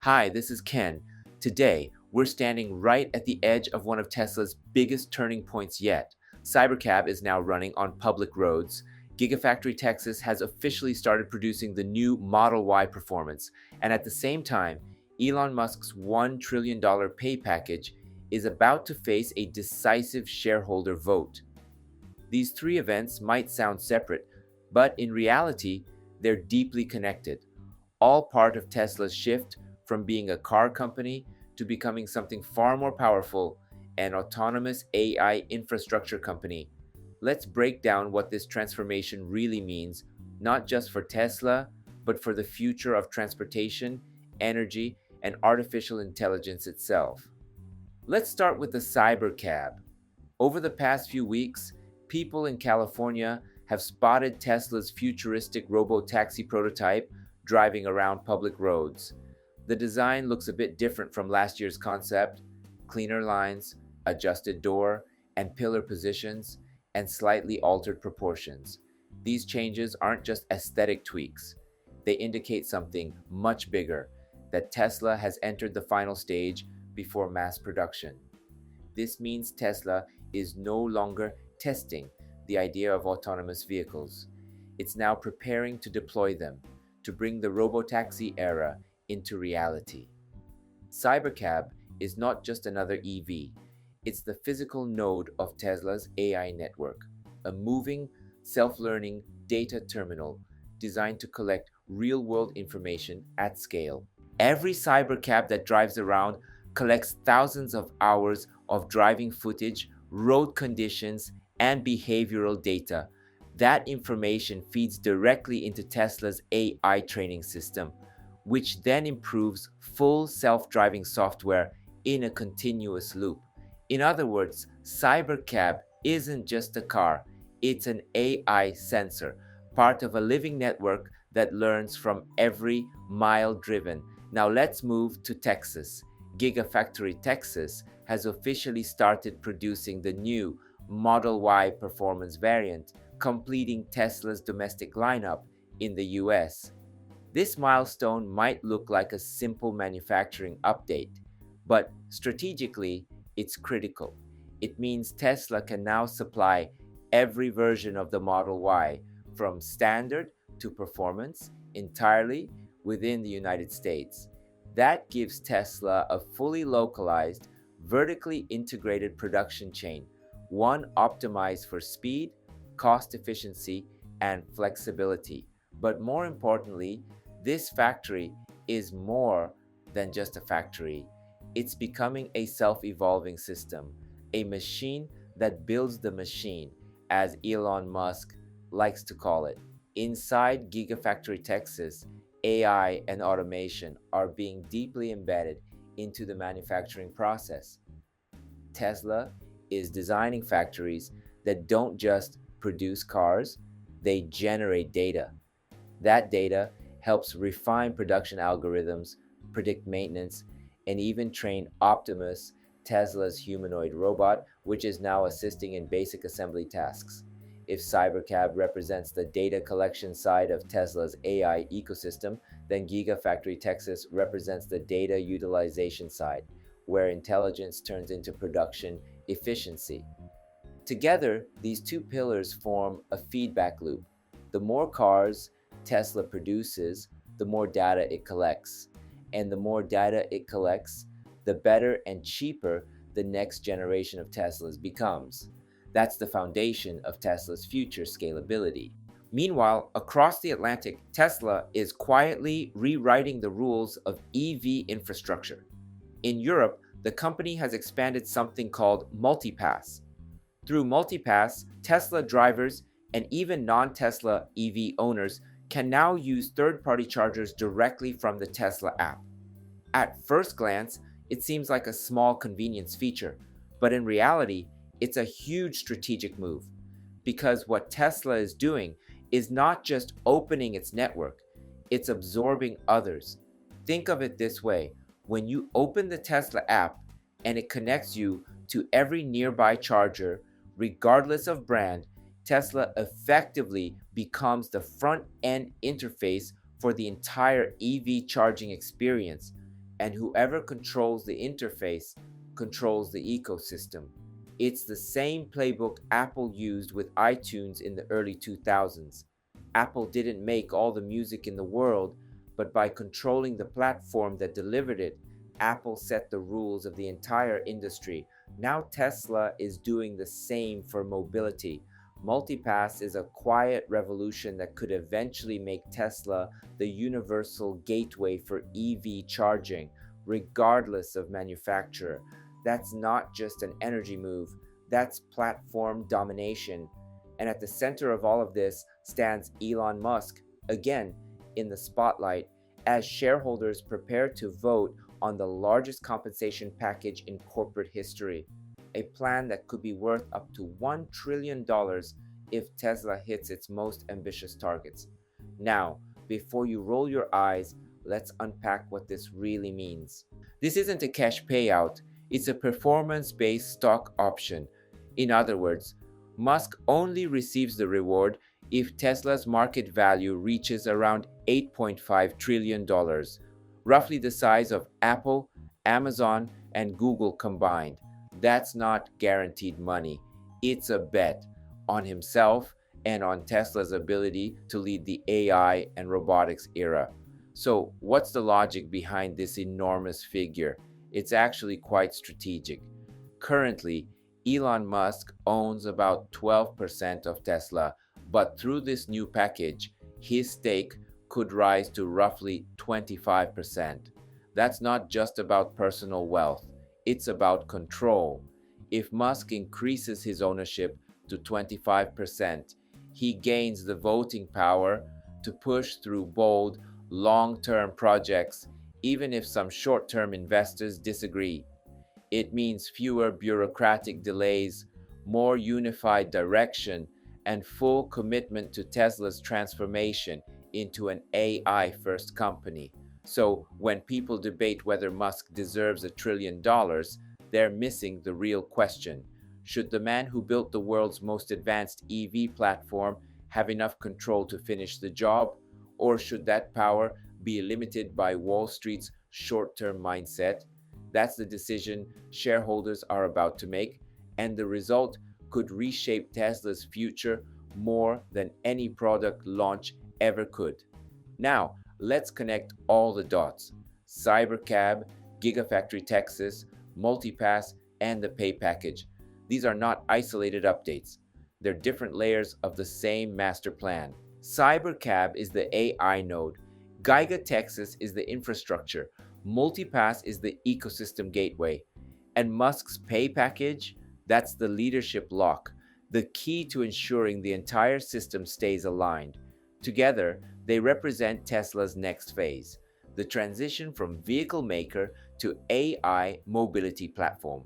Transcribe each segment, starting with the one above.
Hi, this is Ken. Today, we're standing right at the edge of one of Tesla's biggest turning points yet. Cybercab is now running on public roads. Gigafactory Texas has officially started producing the new Model Y performance, and at the same time, Elon Musk's $1 trillion pay package is about to face a decisive shareholder vote. These three events might sound separate, but in reality, they're deeply connected, all part of Tesla's shift from being a car company to becoming something far more powerful, an autonomous AI infrastructure company. Let's break down what this transformation really means, not just for Tesla, but for the future of transportation, energy, and artificial intelligence itself. Let's start with the Cybercab. Over the past few weeks, people in California have spotted Tesla's futuristic Robotaxi prototype driving around public roads. The design looks a bit different from last year's concept: cleaner lines, adjusted door and pillar positions, and slightly altered proportions. These changes aren't just aesthetic tweaks, they indicate something much bigger: that Tesla has entered the final stage before mass production. This means Tesla is no longer testing the idea of autonomous vehicles. It's now preparing to deploy them, to bring the robotaxi era into reality. Cybercab is not just another EV, it's the physical node of Tesla's AI network, a moving, self-learning data terminal designed to collect real-world information at scale. Every Cybercab that drives around collects thousands of hours of driving footage, road conditions, and behavioral data. That information feeds directly into Tesla's AI training system, which then improves full self-driving software in a continuous loop. In other words, Cybercab isn't just a car, it's an AI sensor, part of a living network that learns from every mile driven. Now let's move to Texas. Gigafactory Texas has officially started producing the new Model Y performance variant, completing Tesla's domestic lineup in the US. This milestone might look like a simple manufacturing update, but strategically, it's critical. It means Tesla can now supply every version of the Model Y, from standard to performance, entirely within the United States. That gives Tesla a fully localized, vertically integrated production chain, one optimized for speed, cost efficiency, and flexibility. But more importantly, this factory is more than just a factory. It's becoming a self-evolving system, a machine that builds the machine, as Elon Musk likes to call it. Inside Gigafactory Texas, AI and automation are being deeply embedded into the manufacturing process. Tesla is designing factories that don't just produce cars, they generate data. That data helps refine production algorithms, predict maintenance, and even train Optimus, Tesla's humanoid robot, which is now assisting in basic assembly tasks. If Cybercab represents the data collection side of Tesla's AI ecosystem, then Gigafactory Texas represents the data utilization side, where intelligence turns into production efficiency. Together, these two pillars form a feedback loop. The more cars Tesla produces, the more data it collects. And the more data it collects, the better and cheaper the next generation of Teslas becomes. That's the foundation of Tesla's future scalability. Meanwhile, across the Atlantic, Tesla is quietly rewriting the rules of EV infrastructure. In Europe, the company has expanded something called MultiPass. Through MultiPass, Tesla drivers and even non-Tesla EV owners can now use third-party chargers directly from the Tesla app. At first glance, it seems like a small convenience feature, but in reality, it's a huge strategic move. Because what Tesla is doing is not just opening its network, it's absorbing others. Think of it this way: when you open the Tesla app and it connects you to every nearby charger, regardless of brand, Tesla effectively becomes the front-end interface for the entire EV charging experience. and whoever controls the interface controls the ecosystem. It's the same playbook Apple used with iTunes in the early 2000s. Apple didn't make all the music in the world, but by controlling the platform that delivered it, Apple set the rules of the entire industry. Now Tesla is doing the same for mobility. Multipass is a quiet revolution that could eventually make Tesla the universal gateway for EV charging, regardless of manufacturer. That's not just an energy move, that's platform domination. And at the center of all of this stands Elon Musk, again in the spotlight, as shareholders prepare to vote on the largest compensation package in corporate history, a plan that could be worth up to $1 trillion if Tesla hits its most ambitious targets. Now, before you roll your eyes, let's unpack what this really means. This isn't a cash payout, it's a performance-based stock option. In other words, Musk only receives the reward if Tesla's market value reaches around $8.5 trillion, roughly the size of Apple, Amazon, and Google combined. That's not guaranteed money. It's a bet on himself and on Tesla's ability to lead the AI and robotics era. So, what's the logic behind this enormous figure? It's actually quite strategic. Currently, Elon Musk owns about 12% of Tesla, but through this new package, his stake could rise to roughly 25%. That's not just about personal wealth, it's about control. If Musk increases his ownership to 25%, he gains the voting power to push through bold, long-term projects, even if some short-term investors disagree. It means fewer bureaucratic delays, more unified direction, and full commitment to Tesla's transformation into an AI-first company. So when people debate whether Musk deserves $1 trillion, they're missing the real question. Should the man who built the world's most advanced EV platform have enough control to finish the job? Or should that power be limited by Wall Street's short-term mindset? That's the decision shareholders are about to make, and the result could reshape Tesla's future more than any product launch ever could. Now, let's connect all the dots. Cybercab, Gigafactory Texas, Multipass, and the pay package. These are not isolated updates. They're different layers of the same master plan. Cybercab is the AI node. Giga Texas is the infrastructure. Multipass is the ecosystem gateway. And Musk's pay package? That's the leadership lock, the key to ensuring the entire system stays aligned. Together, they represent Tesla's next phase, the transition from vehicle maker to AI mobility platform.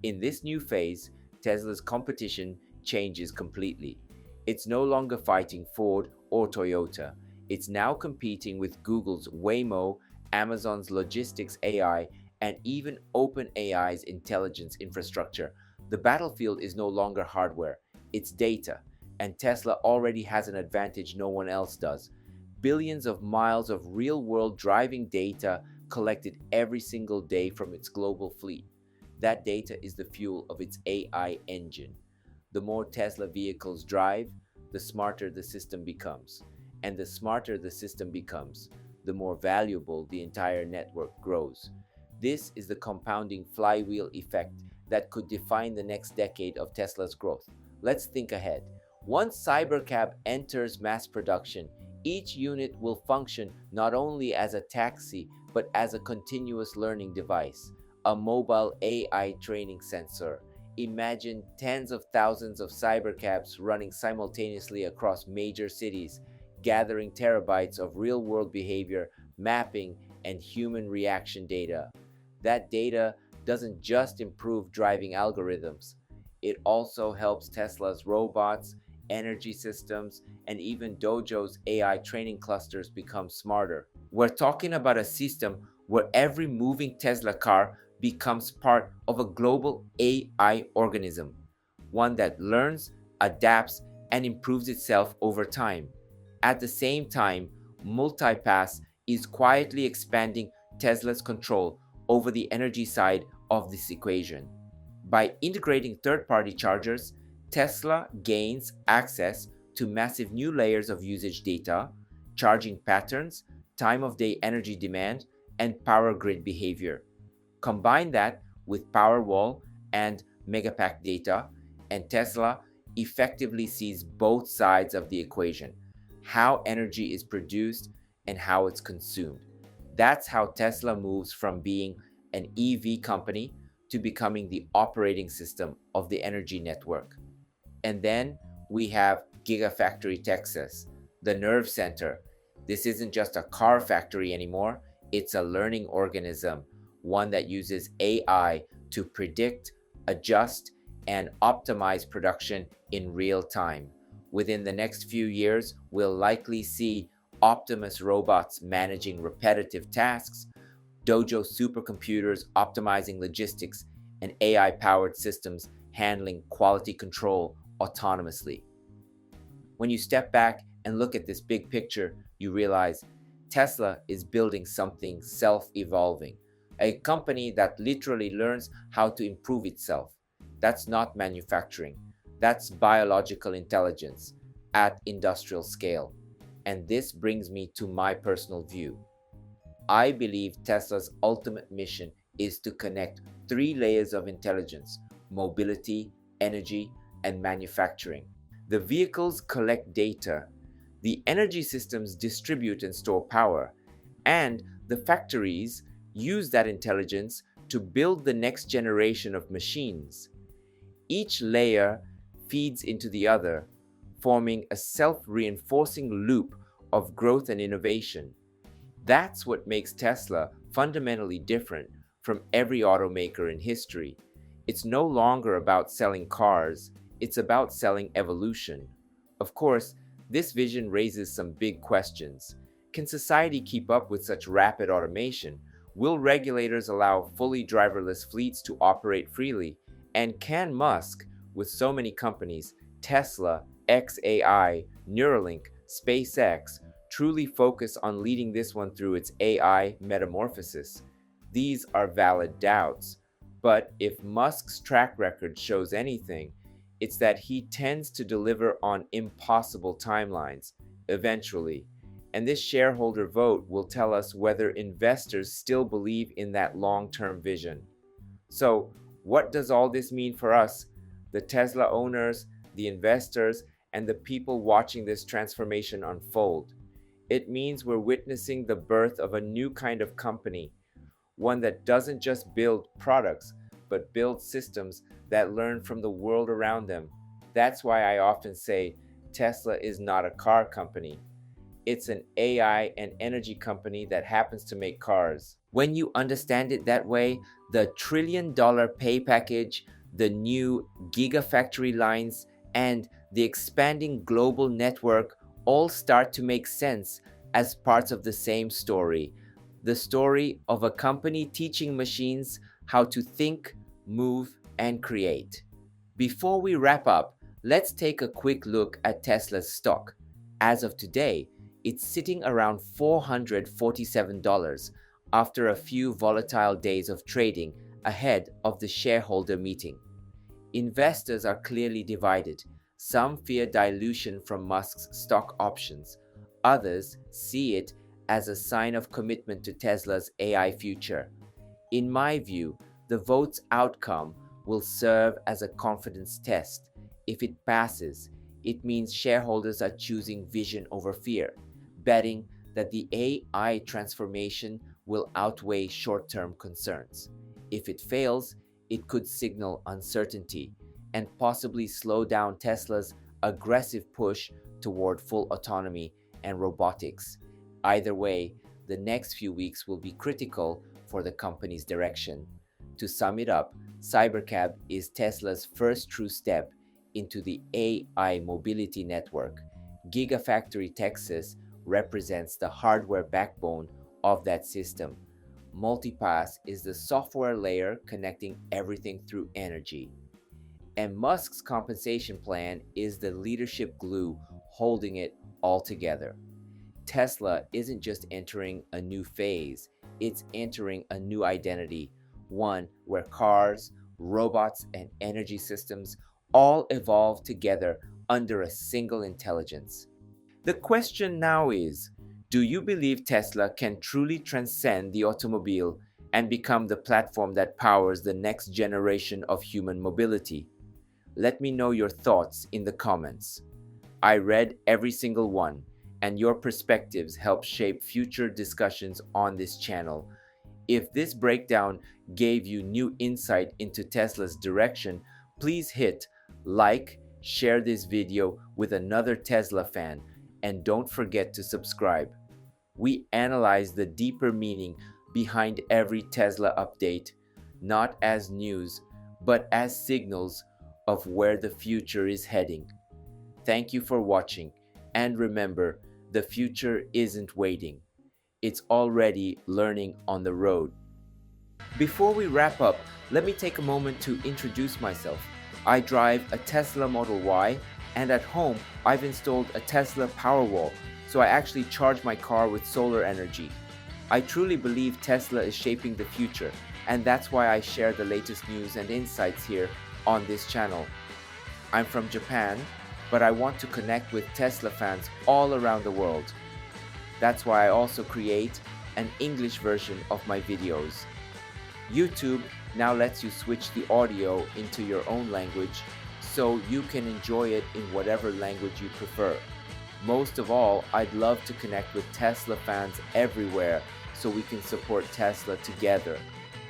In this new phase, Tesla's competition changes completely. It's no longer fighting Ford or Toyota. It's now competing with Google's Waymo, Amazon's logistics AI, and even OpenAI's intelligence infrastructure. The battlefield is no longer hardware, it's data, and Tesla already has an advantage no one else does. Billions of miles of real-world driving data collected every single day from its global fleet. That data is the fuel of its AI engine. The more Tesla vehicles drive, the smarter the system becomes. And the smarter the system becomes, the more valuable the entire network grows. This is the compounding flywheel effect that could define the next decade of Tesla's growth. Let's think ahead. Once Cybercab enters mass production, each unit will function not only as a taxi, but as a continuous learning device, a mobile AI training sensor. Imagine tens of thousands of Cybercabs running simultaneously across major cities, gathering terabytes of real-world behavior, mapping, and human reaction data. That data doesn't just improve driving algorithms. It also helps Tesla's robots, energy systems, and even Dojo's AI training clusters become smarter. We're talking about a system where every moving Tesla car becomes part of a global AI organism, one that learns, adapts, and improves itself over time. At the same time, Multipass is quietly expanding Tesla's control over the energy side of this equation. By integrating third-party chargers, Tesla gains access to massive new layers of usage data, charging patterns, time of day energy demand, and power grid behavior. Combine that with Powerwall and Megapack data, and Tesla effectively sees both sides of the equation, how energy is produced and how it's consumed. That's how Tesla moves from being an EV company to becoming the operating system of the energy network. And then we have Gigafactory Texas, the nerve center. This isn't just a car factory anymore, it's a learning organism, one that uses AI to predict, adjust, and optimize production in real time. Within the next few years, we'll likely see Optimus robots managing repetitive tasks, Dojo supercomputers optimizing logistics, and AI-powered systems handling quality control autonomously. When you step back and look at this big picture, you realize Tesla is building something self-evolving, a company that literally learns how to improve itself. That's not manufacturing. That's biological intelligence at industrial scale. And this brings me to my personal view. I believe Tesla's ultimate mission is to connect three layers of intelligence: mobility, energy, and manufacturing. The vehicles collect data, the energy systems distribute and store power, and the factories use that intelligence to build the next generation of machines. Each layer feeds into the other, forming a self-reinforcing loop of growth and innovation. That's what makes Tesla fundamentally different from every automaker in history. It's no longer about selling cars, it's about selling evolution. Of course, this vision raises some big questions. Can society keep up with such rapid automation? Will regulators allow fully driverless fleets to operate freely? And can Musk, with so many companies, Tesla, xAI, Neuralink, SpaceX, truly focus on leading this one through its AI metamorphosis? These are valid doubts, but if Musk's track record shows anything, it's that he tends to deliver on impossible timelines, eventually, and this shareholder vote will tell us whether investors still believe in that long-term vision. So, what does all this mean for us, the Tesla owners, the investors, and the people watching this transformation unfold? It means we're witnessing the birth of a new kind of company, one that doesn't just build products, but builds systems that learn from the world around them. That's why I often say Tesla is not a car company. It's an AI and energy company that happens to make cars. When you understand it that way, the trillion-dollar pay package, the new Gigafactory lines, and the expanding global network all start to make sense as parts of the same story. The story of a company teaching machines how to think, move, and create. Before we wrap up, let's take a quick look at Tesla's stock. As of today, it's sitting around $447 after a few volatile days of trading ahead of the shareholder meeting. Investors are clearly divided. Some fear dilution from Musk's stock options. Others see it as a sign of commitment to Tesla's AI future. In my view, the vote's outcome will serve as a confidence test. If it passes, it means shareholders are choosing vision over fear, betting that the AI transformation will outweigh short-term concerns. If it fails, it could signal uncertainty and possibly slow down Tesla's aggressive push toward full autonomy and robotics. Either way, the next few weeks will be critical for the company's direction. To sum it up, Cybercab is Tesla's first true step into the AI mobility network. Gigafactory Texas represents the hardware backbone of that system. Multipass is the software layer connecting everything through energy. And Musk's compensation plan is the leadership glue holding it all together. Tesla isn't just entering a new phase, it's entering a new identity, one where cars, robots, and energy systems all evolve together under a single intelligence. The question now is, do you believe Tesla can truly transcend the automobile and become the platform that powers the next generation of human mobility? Let me know your thoughts in the comments. I read every single one, and your perspectives help shape future discussions on this channel. If this breakdown gave you new insight into Tesla's direction, please hit like, share this video with another Tesla fan, and don't forget to subscribe. We analyze the deeper meaning behind every Tesla update, not as news, but as signals of where the future is heading. Thank you for watching, and remember, the future isn't waiting. It's already learning on the road. Before we wrap up, let me take a moment to introduce myself. I drive a Tesla Model Y, and at home, I've installed a Tesla Powerwall, so I actually charge my car with solar energy. I truly believe Tesla is shaping the future, and that's why I share the latest news and insights here on this channel. I'm from Japan, but I want to connect with Tesla fans all around the world. That's why I also create an English version of my videos. YouTube now lets you switch the audio into your own language, so you can enjoy it in whatever language you prefer. Most of all, I'd love to connect with Tesla fans everywhere so we can support Tesla together.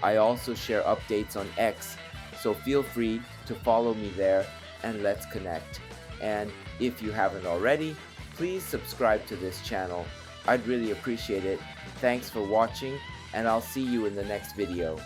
I also share updates on X, so feel free to follow me there and let's connect. And if you haven't already, please subscribe to this channel. I'd really appreciate it. Thanks for watching, and I'll see you in the next video.